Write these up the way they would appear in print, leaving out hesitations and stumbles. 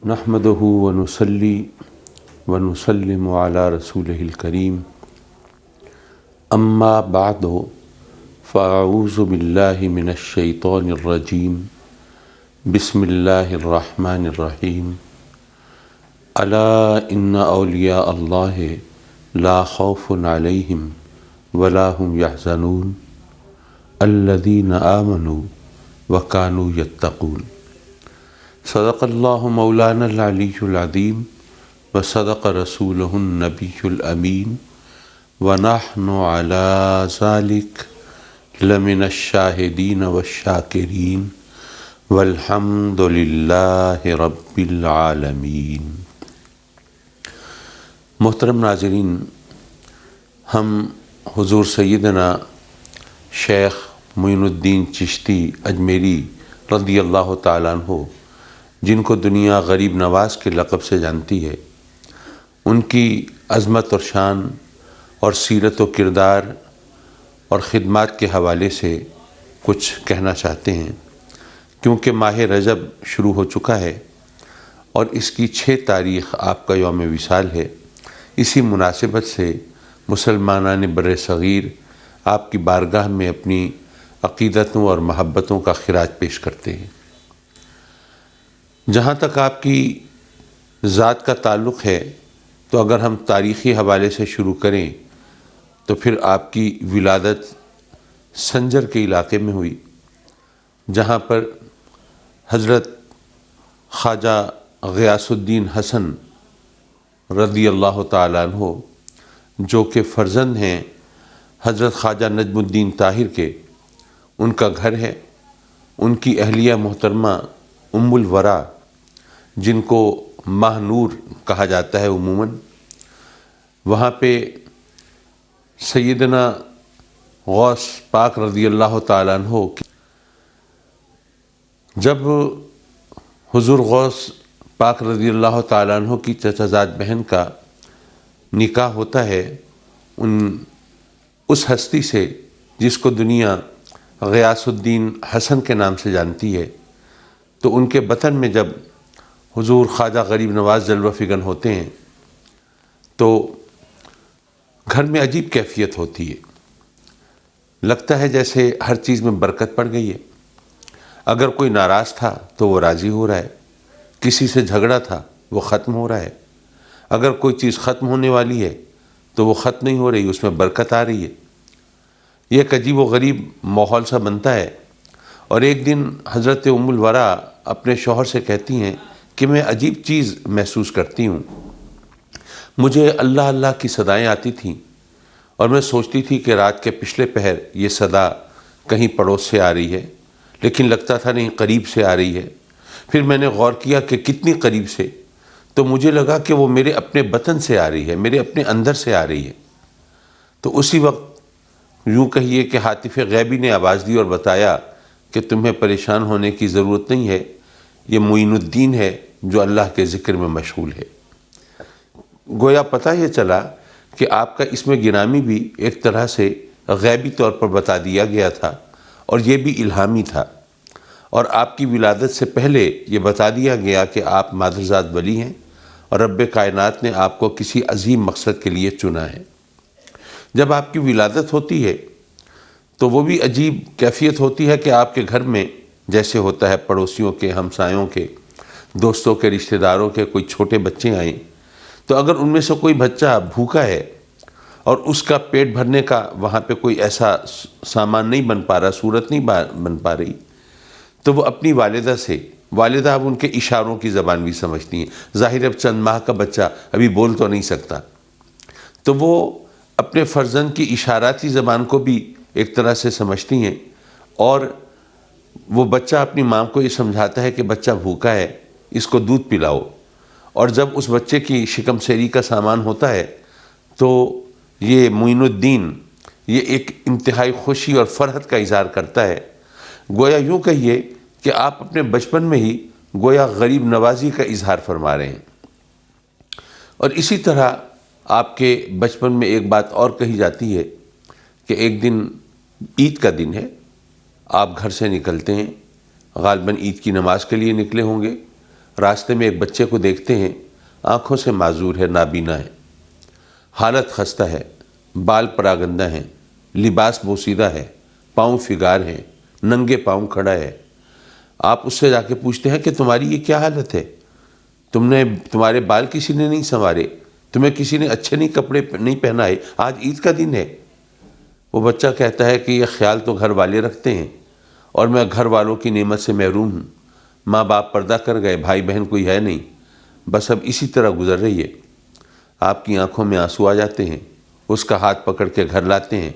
نحمده ونصلي ونسلم على رسوله الكريم اما بعد فاعوذ بالله من الشيطان الرجيم بسم الله الرحمن الرحيم الا ان اولیاء الله لا خوف عليهم ولا هم يحزنون الذين آمنوا وكانوا يتقون صدق اللہ مولانا العلی العظیم وصدق رسولہ النبی الامین ونحن علی ذلک لمن الشاہدین والشاکرین والحمد للہ رب العالمین۔ محترم ناظرین، ہم حضور سیدنا شیخ معین الدین چشتی اجمیری رضی اللہ تعالیٰ عنہ، جن کو دنیا غریب نواز کے لقب سے جانتی ہے، ان کی عظمت اور شان اور سیرت و کردار اور خدمات کے حوالے سے کچھ کہنا چاہتے ہیں، کیونکہ ماہ رجب شروع ہو چکا ہے اور اس کی 6 تاریخ آپ کا یوم وصال ہے۔ اسی مناسبت سے مسلمانان بر صغیر آپ کی بارگاہ میں اپنی عقیدتوں اور محبتوں کا خراج پیش کرتے ہیں۔ جہاں تک آپ کی ذات کا تعلق ہے تو اگر ہم تاریخی حوالے سے شروع کریں تو پھر آپ کی ولادت سنجر کے علاقے میں ہوئی، جہاں پر حضرت خواجہ غیاث الدین حسن رضی اللہ تعالیٰ عنہ، جو کہ فرزند ہیں حضرت خواجہ نجم الدین طاہر کے، ان کا گھر ہے۔ ان کی اہلیہ محترمہ ام الورا، جن کو ماہ نور کہا جاتا ہے عموماً، وہاں پہ سیدنا غوث پاک رضی اللہ تعالیٰ عنہ جب حضور غوث پاک رضی اللہ تعالیٰ عنہ کی چچا زاد بہن کا نکاح ہوتا ہے اس ہستی سے جس کو دنیا غیاث الدین حسن کے نام سے جانتی ہے، تو ان کے بطن میں جب حضور خواجہ غریب نواز جلوہ فگن ہوتے ہیں تو گھر میں عجیب کیفیت ہوتی ہے، لگتا ہے جیسے ہر چیز میں برکت پڑ گئی ہے۔ اگر کوئی ناراض تھا تو وہ راضی ہو رہا ہے، کسی سے جھگڑا تھا وہ ختم ہو رہا ہے، اگر کوئی چیز ختم ہونے والی ہے تو وہ ختم نہیں ہو رہی، اس میں برکت آ رہی ہے۔ یہ ایک عجیب و غریب ماحول سا بنتا ہے۔ اور ایک دن حضرت ام الورا اپنے شوہر سے کہتی ہیں کہ میں عجیب چیز محسوس کرتی ہوں، مجھے اللہ اللہ کی صدائیں آتی تھیں اور میں سوچتی تھی کہ رات کے پچھلے پہر یہ صدا کہیں پڑوس سے آ رہی ہے، لیکن لگتا تھا نہیں قریب سے آ رہی ہے۔ پھر میں نے غور کیا کہ کتنی قریب سے، تو مجھے لگا کہ وہ میرے اپنے بطن سے آ رہی ہے، میرے اپنے اندر سے آ رہی ہے۔ تو اسی وقت یوں کہیے کہ ہاتف غیبی نے آواز دی اور بتایا کہ تمہیں پریشان ہونے کی ضرورت نہیں ہے، یہ معین الدین ہے جو اللہ کے ذکر میں مشغول ہے۔ گویا پتہ یہ چلا کہ آپ کا اسم گرامی بھی ایک طرح سے غیبی طور پر بتا دیا گیا تھا، اور یہ بھی الہامی تھا، اور آپ کی ولادت سے پہلے یہ بتا دیا گیا کہ آپ مادرزاد ولی ہیں اور رب کائنات نے آپ کو کسی عظیم مقصد کے لیے چنا ہے۔ جب آپ کی ولادت ہوتی ہے تو وہ بھی عجیب کیفیت ہوتی ہے کہ آپ کے گھر میں جیسے ہوتا ہے پڑوسیوں کے، ہمسایوں کے، دوستوں کے، رشتہ داروں کے کوئی چھوٹے بچے آئیں تو اگر ان میں سے کوئی بچہ بھوکا ہے اور اس کا پیٹ بھرنے کا وہاں پہ کوئی ایسا سامان نہیں بن پا رہا، صورت نہیں بن پا رہی، تو وہ اپنی والدہ سے، والدہ اب ان کے اشاروں کی زبان بھی سمجھتی ہیں، ظاہر اب چند ماہ کا بچہ ابھی بول تو نہیں سکتا، تو وہ اپنے فرزند کی اشاراتی زبان کو بھی ایک طرح سے سمجھتی ہیں، اور وہ بچہ اپنی ماں کو یہ سمجھاتا ہے کہ بچہ بھوکا ہے، اس کو دودھ پلاؤ، اور جب اس بچے کی شکم سیری کا سامان ہوتا ہے تو یہ معین الدین یہ ایک انتہائی خوشی اور فرحت کا اظہار کرتا ہے۔ گویا یوں کہیے کہ آپ اپنے بچپن میں ہی گویا غریب نوازی کا اظہار فرما رہے ہیں۔ اور اسی طرح آپ کے بچپن میں ایک بات اور کہی جاتی ہے کہ ایک دن عید کا دن ہے، آپ گھر سے نکلتے ہیں، غالباً عید کی نماز کے لیے نکلے ہوں گے، راستے میں ایک بچے کو دیکھتے ہیں، آنکھوں سے معذور ہے، نابینا ہے، حالت خستہ ہے، بال پراگندہ ہیں، لباس بوسیدہ ہے، پاؤں فگار ہیں، ننگے پاؤں کھڑا ہے۔ آپ اس سے جا کے پوچھتے ہیں کہ تمہاری یہ کیا حالت ہے؟ تمہارے بال کسی نے نہیں سنوارے، تمہیں کسی نے اچھے نہیں کپڑے نہیں پہنائے، آج عید کا دن ہے۔ وہ بچہ کہتا ہے کہ یہ خیال تو گھر والے رکھتے ہیں اور میں گھر والوں کی نعمت سے محروم ہوں، ماں باپ پردہ کر گئے، بھائی بہن کوئی ہے نہیں، بس اب اسی طرح گزر رہی ہے۔ آپ کی آنکھوں میں آنسو آ جاتے ہیں، اس کا ہاتھ پکڑ کے گھر لاتے ہیں،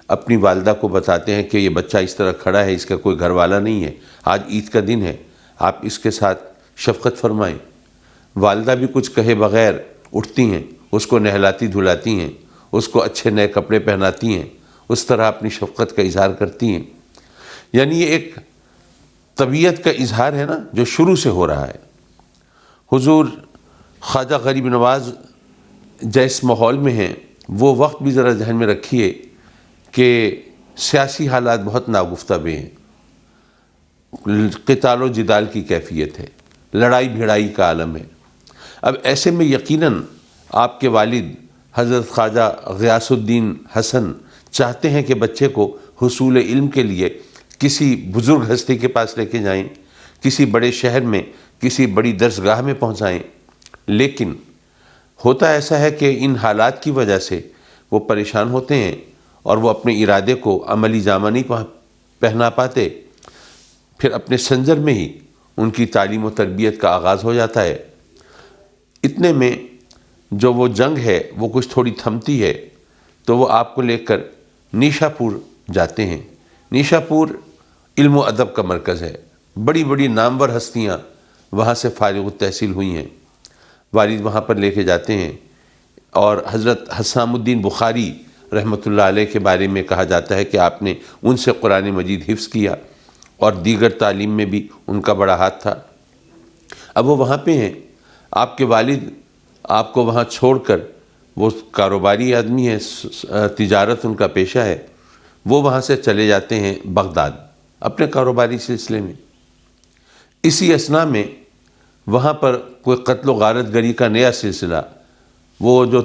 اپنی والدہ کو بتاتے ہیں کہ یہ بچہ اس طرح کھڑا ہے، اس کا کوئی گھر والا نہیں ہے، آج عید کا دن ہے، آپ اس کے ساتھ شفقت فرمائیں۔ والدہ بھی کچھ کہے بغیر اٹھتی ہیں، اس کو نہلاتی دھلاتی ہیں، اس کو اچھے نئے کپڑے پہناتی ہیں، اس طرح اپنی شفقت کا اظہار کرتی ہیں۔ یعنی یہ ایک طبیعت کا اظہار ہے نا جو شروع سے ہو رہا ہے۔ حضور خواجہ غریب نواز جس ماحول میں ہیں، وہ وقت بھی ذرا ذہن میں رکھیے کہ سیاسی حالات بہت ناگفتہ بے ہیں، قتال و جدال کی کیفیت ہے، لڑائی بھڑائی کا عالم ہے۔ اب ایسے میں یقیناً آپ کے والد حضرت خواجہ غیاث الدین حسن چاہتے ہیں کہ بچے کو حصول علم کے لیے کسی بزرگ ہستی کے پاس لے کے جائیں، کسی بڑے شہر میں کسی بڑی درسگاہ میں پہنچائیں، لیکن ہوتا ایسا ہے کہ ان حالات کی وجہ سے وہ پریشان ہوتے ہیں اور وہ اپنے ارادے کو عملی جامہ نہیں پہنا پاتے، پھر اپنے سنجر میں ہی ان کی تعلیم و تربیت کا آغاز ہو جاتا ہے۔ اتنے میں جو وہ جنگ ہے وہ کچھ تھوڑی تھمتی ہے تو وہ آپ کو لے کر نیشا پور جاتے ہیں۔ نیشا پور علم و ادب کا مرکز ہے، بڑی بڑی نامور ہستیاں وہاں سے فارغ التحصیل ہوئی ہیں، والد وہاں پر لے کے جاتے ہیں، اور حضرت حسام الدین بخاری رحمۃ اللہ علیہ کے بارے میں کہا جاتا ہے کہ آپ نے ان سے قرآن مجید حفظ کیا اور دیگر تعلیم میں بھی ان کا بڑا ہاتھ تھا۔ اب وہ وہاں پہ ہیں، آپ کے والد آپ کو وہاں چھوڑ کر، وہ کاروباری آدمی ہے، تجارت ان کا پیشہ ہے، وہ وہاں سے چلے جاتے ہیں بغداد اپنے کاروباری سلسلے میں۔ اسی اثناء میں وہاں پر کوئی قتل و غارت گری کا نیا سلسلہ، وہ جو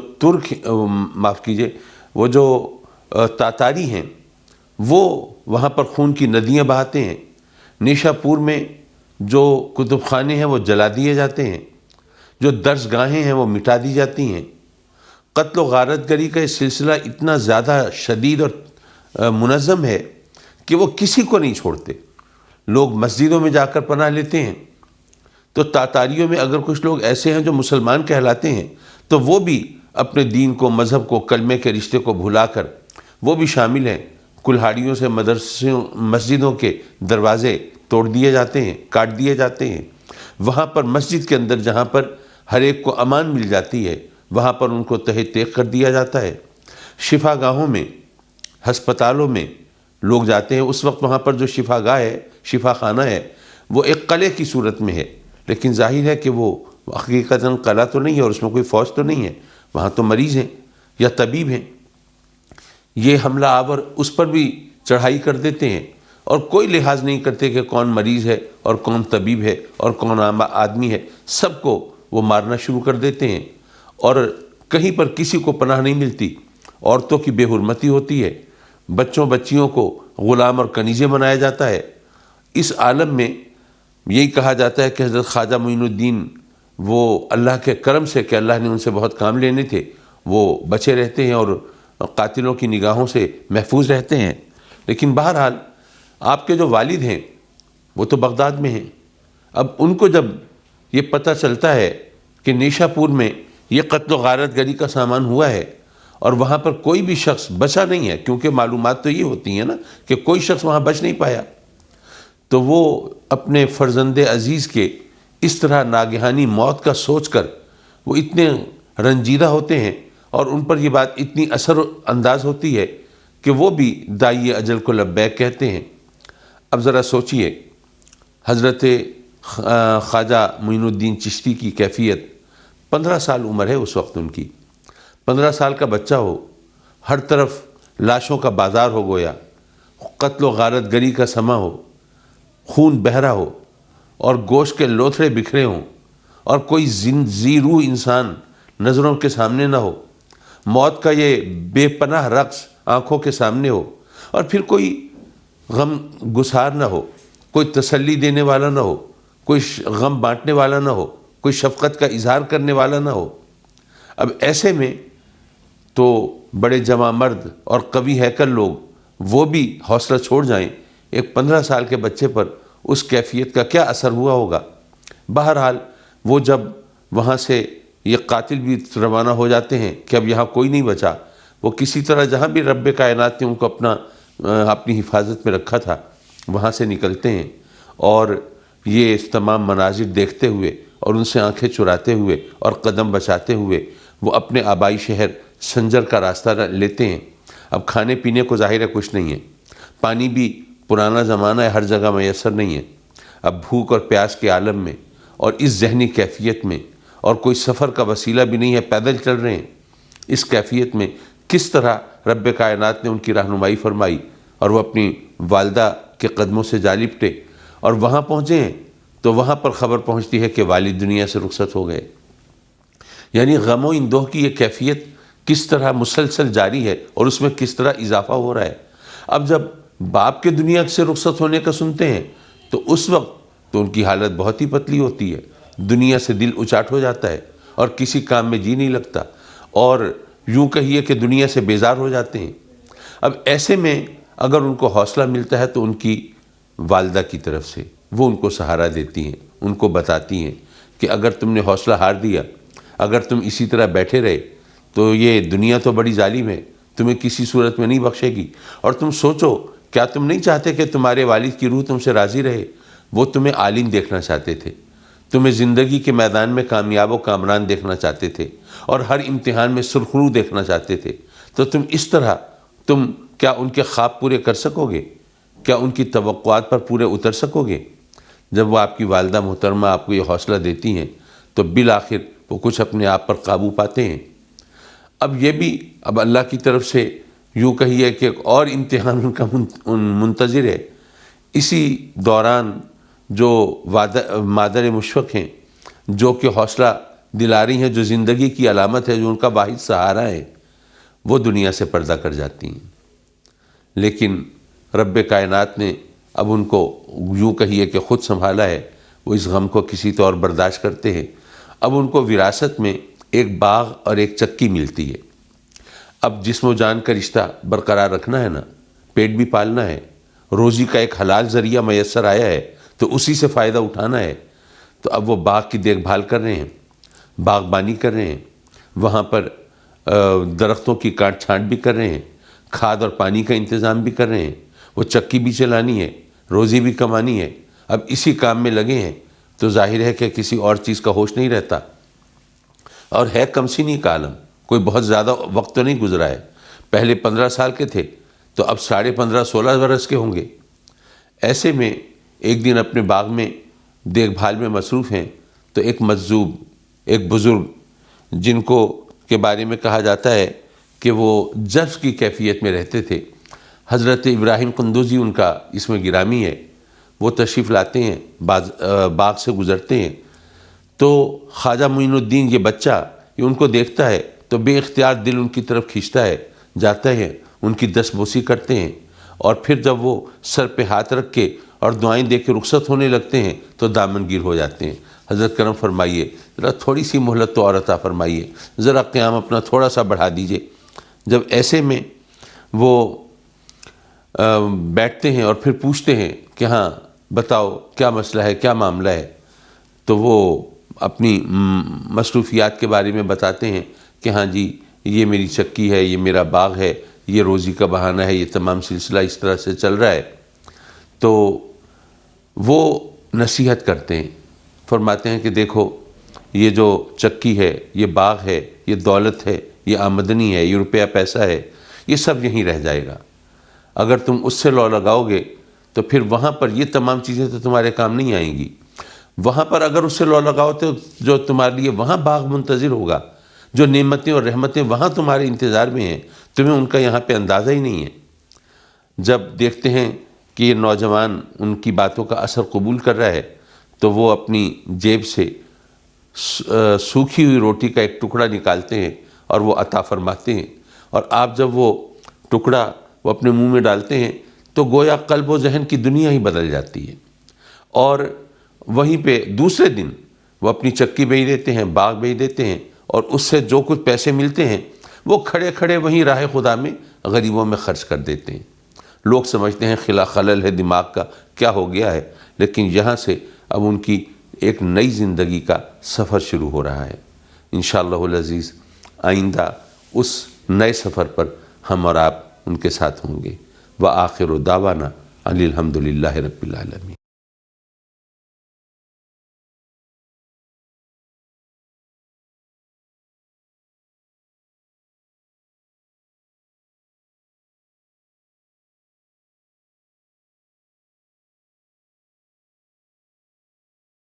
وہ جو تاتاری ہیں وہ وہاں پر خون کی ندیاں بہاتے ہیں۔ نیشا پور میں جو کتب خانے ہیں وہ جلا دیے جاتے ہیں، جو درسگاہیں ہیں وہ مٹا دی جاتی ہیں۔ قتل و غارت گری کا یہ سلسلہ اتنا زیادہ شدید اور منظم ہے کہ وہ کسی کو نہیں چھوڑتے۔ لوگ مسجدوں میں جا کر پناہ لیتے ہیں، تو تاتاریوں میں اگر کچھ لوگ ایسے ہیں جو مسلمان کہلاتے ہیں تو وہ بھی اپنے دین کو، مذہب کو، کلمے کے رشتے کو بھلا کر وہ بھی شامل ہیں۔ کلہاڑیوں سے مسجدوں کے دروازے توڑ دیے جاتے ہیں، کاٹ دیے جاتے ہیں۔ وہاں پر مسجد کے اندر جہاں پر ہر ایک کو امان مل جاتی ہے، وہاں پر ان کو تہہ تیغ کر دیا جاتا ہے۔ شفا گاہوں میں، ہسپتالوں میں لوگ جاتے ہیں، اس وقت وہاں پر جو شفا گاہ ہے، شفا خانہ ہے، وہ ایک قلعے کی صورت میں ہے، لیکن ظاہر ہے کہ وہ حقیقتاً قلعہ تو نہیں ہے اور اس میں کوئی فوج تو نہیں ہے، وہاں تو مریض ہیں یا طبیب ہیں۔ یہ حملہ آور اس پر بھی چڑھائی کر دیتے ہیں اور کوئی لحاظ نہیں کرتے کہ کون مریض ہے اور کون طبیب ہے اور کون عام آدمی ہے، سب کو وہ مارنا شروع کر دیتے ہیں، اور کہیں پر کسی کو پناہ نہیں ملتی۔ عورتوں کی بے حرمتی ہوتی ہے، بچوں بچیوں کو غلام اور کنیزیں بنایا جاتا ہے۔ اس عالم میں یہی کہا جاتا ہے کہ حضرت خواجہ معین الدین وہ اللہ کے کرم سے کہ اللہ نے ان سے بہت کام لینے تھے، وہ بچے رہتے ہیں اور قاتلوں کی نگاہوں سے محفوظ رہتے ہیں۔ لیکن بہرحال آپ کے جو والد ہیں وہ تو بغداد میں ہیں۔ اب ان کو جب یہ پتہ چلتا ہے کہ نیشا پور میں یہ قتل و غارت گری کا سامان ہوا ہے اور وہاں پر کوئی بھی شخص بچا نہیں ہے، کیونکہ معلومات تو یہ ہوتی ہیں نا کہ کوئی شخص وہاں بچ نہیں پایا، تو وہ اپنے فرزند عزیز کے اس طرح ناگہانی موت کا سوچ کر وہ اتنے رنجیدہ ہوتے ہیں اور ان پر یہ بات اتنی اثر انداز ہوتی ہے کہ وہ بھی داعی اجل کو لبیک کہتے ہیں۔ اب ذرا سوچئے، حضرت خواجہ معین الدین چشتی کی کیفیت، 15 سال عمر ہے اس وقت ان کی، 15 سال کا بچہ ہو، ہر طرف لاشوں کا بازار ہو گویا، قتل و غارت گری کا سما ہو، خون بہہ رہا ہو، اور گوشت کے لوتھڑے بکھرے ہوں اور کوئی زی روح انسان نظروں کے سامنے نہ ہو، موت کا یہ بے پناہ رقص آنکھوں کے سامنے ہو، اور پھر کوئی غم گسار نہ ہو، کوئی تسلی دینے والا نہ ہو، کوئی غم بانٹنے والا نہ ہو، کوئی شفقت کا اظہار کرنے والا نہ ہو۔ اب ایسے میں تو بڑے جوان مرد اور قوی ہیکل لوگ وہ بھی حوصلہ چھوڑ جائیں، ایک 15 سال کے بچے پر اس کیفیت کا کیا اثر ہوا ہوگا۔ بہرحال وہ جب وہاں سے یہ قاتل بھی روانہ ہو جاتے ہیں کہ اب یہاں کوئی نہیں بچا، وہ کسی طرح جہاں بھی رب کائنات نے ان کو اپنی حفاظت میں رکھا تھا وہاں سے نکلتے ہیں، اور یہ تمام مناظر دیکھتے ہوئے اور ان سے آنکھیں چراتے ہوئے اور قدم بچاتے ہوئے وہ اپنے آبائی شہر سنجر کا راستہ لیتے ہیں۔ اب کھانے پینے کو ظاہر ہے کچھ نہیں ہے، پانی بھی پرانا زمانہ ہے، ہر جگہ میسر نہیں ہے۔ اب بھوک اور پیاس کے عالم میں اور اس ذہنی کیفیت میں، اور کوئی سفر کا وسیلہ بھی نہیں ہے، پیدل چل رہے ہیں، اس کیفیت میں کس طرح رب کائنات نے ان کی رہنمائی فرمائی اور وہ اپنی والدہ کے قدموں سے جا لپٹے اور وہاں پہنچے ہیں تو وہاں پر خبر پہنچتی ہے کہ والد دنیا سے رخصت ہو گئے۔ یعنی غم و اندوہ کی یہ کیفیت کس طرح مسلسل جاری ہے اور اس میں کس طرح اضافہ ہو رہا ہے۔ اب جب باپ کے دنیا سے رخصت ہونے کا سنتے ہیں تو اس وقت تو ان کی حالت بہت ہی پتلی ہوتی ہے، دنیا سے دل اچاٹ ہو جاتا ہے اور کسی کام میں جی نہیں لگتا، اور یوں کہیے کہ دنیا سے بیزار ہو جاتے ہیں۔ اب ایسے میں اگر ان کو حوصلہ ملتا ہے تو ان کی والدہ کی طرف سے وہ ان کو سہارا دیتی ہیں، ان کو بتاتی ہیں کہ اگر تم نے حوصلہ ہار دیا، اگر تم اسی طرح بیٹھے رہے تو یہ دنیا تو بڑی ظالم ہے، تمہیں کسی صورت میں نہیں بخشے گی، اور تم سوچو کیا تم نہیں چاہتے کہ تمہارے والد کی روح تم سے راضی رہے؟ وہ تمہیں عالم دیکھنا چاہتے تھے، تمہیں زندگی کے میدان میں کامیاب و کامران دیکھنا چاہتے تھے، اور ہر امتحان میں سرخرو دیکھنا چاہتے تھے، تو تم اس طرح تم کیا ان کے خواب پورے کر سکو گے؟ کیا ان کی توقعات پر پورے اتر سکو گے؟ جب وہ آپ کی والدہ محترمہ آپ کو یہ حوصلہ دیتی ہیں تو بالآخر وہ کچھ اپنے آپ پر قابو پاتے ہیں۔ اب یہ بھی اب اللہ کی طرف سے یوں کہیے کہ ایک اور امتحان ان کا منتظر ہے۔ اسی دوران جو مادر مشفق ہیں، جو کہ حوصلہ دلا رہی ہیں، جو زندگی کی علامت ہے، جو ان کا واحد سہارا ہے، وہ دنیا سے پردہ کر جاتی ہیں۔ لیکن رب کائنات نے اب ان کو یوں کہیے کہ خود سنبھالا ہے، وہ اس غم کو کسی طور برداشت کرتے ہیں۔ اب ان کو وراثت میں ایک باغ اور ایک چکی ملتی ہے۔ اب جسم و جان کا رشتہ برقرار رکھنا ہے نا، پیٹ بھی پالنا ہے، روزی کا ایک حلال ذریعہ میسر آیا ہے تو اسی سے فائدہ اٹھانا ہے۔ تو اب وہ باغ کی دیکھ بھال کر رہے ہیں، باغبانی کر رہے ہیں، وہاں پر درختوں کی کاٹ چھانٹ بھی کر رہے ہیں، کھاد اور پانی کا انتظام بھی کر رہے ہیں، وہ چکی بھی چلانی ہے، روزی بھی کمانی ہے۔ اب اسی کام میں لگے ہیں تو ظاہر ہے کہ کسی اور چیز کا ہوش نہیں رہتا، اور ہے کم سنی کا عالم، کوئی بہت زیادہ وقت تو نہیں گزرا ہے، پہلے 15 سال کے تھے تو اب 15.5-16 برس کے ہوں گے۔ ایسے میں ایک دن اپنے باغ میں دیکھ بھال میں مصروف ہیں تو ایک مجذوب، ایک بزرگ جن کو کے بارے میں کہا جاتا ہے کہ وہ جذب کی کیفیت میں رہتے تھے، حضرت ابراہیم قندوزی ان کا اس میں گرامی ہے، وہ تشریف لاتے ہیں، باغ سے گزرتے ہیں تو خواجہ معین الدین یہ بچہ یہ ان کو دیکھتا ہے تو بے اختیار دل ان کی طرف کھینچتا ہے، جاتے ہیں، ان کی دستبوسی کرتے ہیں، اور پھر جب وہ سر پہ ہاتھ رکھ کے اور دعائیں دے کے رخصت ہونے لگتے ہیں تو دامن گیر ہو جاتے ہیں۔ حضرت کرم فرمائیے، ذرا تھوڑی سی مہلت تو اور عطا فرمائیے، ذرا قیام اپنا تھوڑا سا بڑھا دیجئے۔ جب ایسے میں وہ بیٹھتے ہیں اور پھر پوچھتے ہیں کہ ہاں بتاؤ کیا مسئلہ ہے، کیا معاملہ ہے، تو وہ اپنی مصروفیات کے بارے میں بتاتے ہیں کہ ہاں جی یہ میری چکی ہے، یہ میرا باغ ہے، یہ روزی کا بہانہ ہے، یہ تمام سلسلہ اس طرح سے چل رہا ہے۔ تو وہ نصیحت کرتے ہیں، فرماتے ہیں کہ دیکھو یہ جو چکی ہے، یہ باغ ہے، یہ دولت ہے، یہ آمدنی ہے، یہ روپیہ پیسہ ہے، یہ سب یہیں رہ جائے گا۔ اگر تم اس سے لو لگاؤ گے تو پھر وہاں پر یہ تمام چیزیں تو تمہارے کام نہیں آئیں گی۔ وہاں پر اگر اس سے لو لگاؤ تو جو تمہارے لیے وہاں باغ منتظر ہوگا، جو نعمتیں اور رحمتیں وہاں تمہارے انتظار میں ہیں، تمہیں ان کا یہاں پہ اندازہ ہی نہیں ہے۔ جب دیکھتے ہیں کہ یہ نوجوان ان کی باتوں کا اثر قبول کر رہا ہے تو وہ اپنی جیب سے سوکھی ہوئی روٹی کا ایک ٹکڑا نکالتے ہیں اور وہ عطا فرماتے ہیں، اور آپ جب وہ ٹکڑا وہ اپنے منہ میں ڈالتے ہیں تو گویا قلب و ذہن کی دنیا ہی بدل جاتی ہے، اور وہیں پہ دوسرے دن وہ اپنی چکی بیچ دیتے ہیں، باغ بیچ دیتے ہیں، اور اس سے جو کچھ پیسے ملتے ہیں وہ کھڑے کھڑے وہیں راہ خدا میں غریبوں میں خرچ کر دیتے ہیں۔ لوگ سمجھتے ہیں خلل ہے دماغ کا، کیا ہو گیا ہے، لیکن یہاں سے اب ان کی ایک نئی زندگی کا سفر شروع ہو رہا ہے۔ انشاءاللہ العزیز آئندہ اس نئے سفر پر ہم اور آپ ان کے ساتھ ہوں گے۔ وآخر دعوانا ان الحمدللہ رب العالمین۔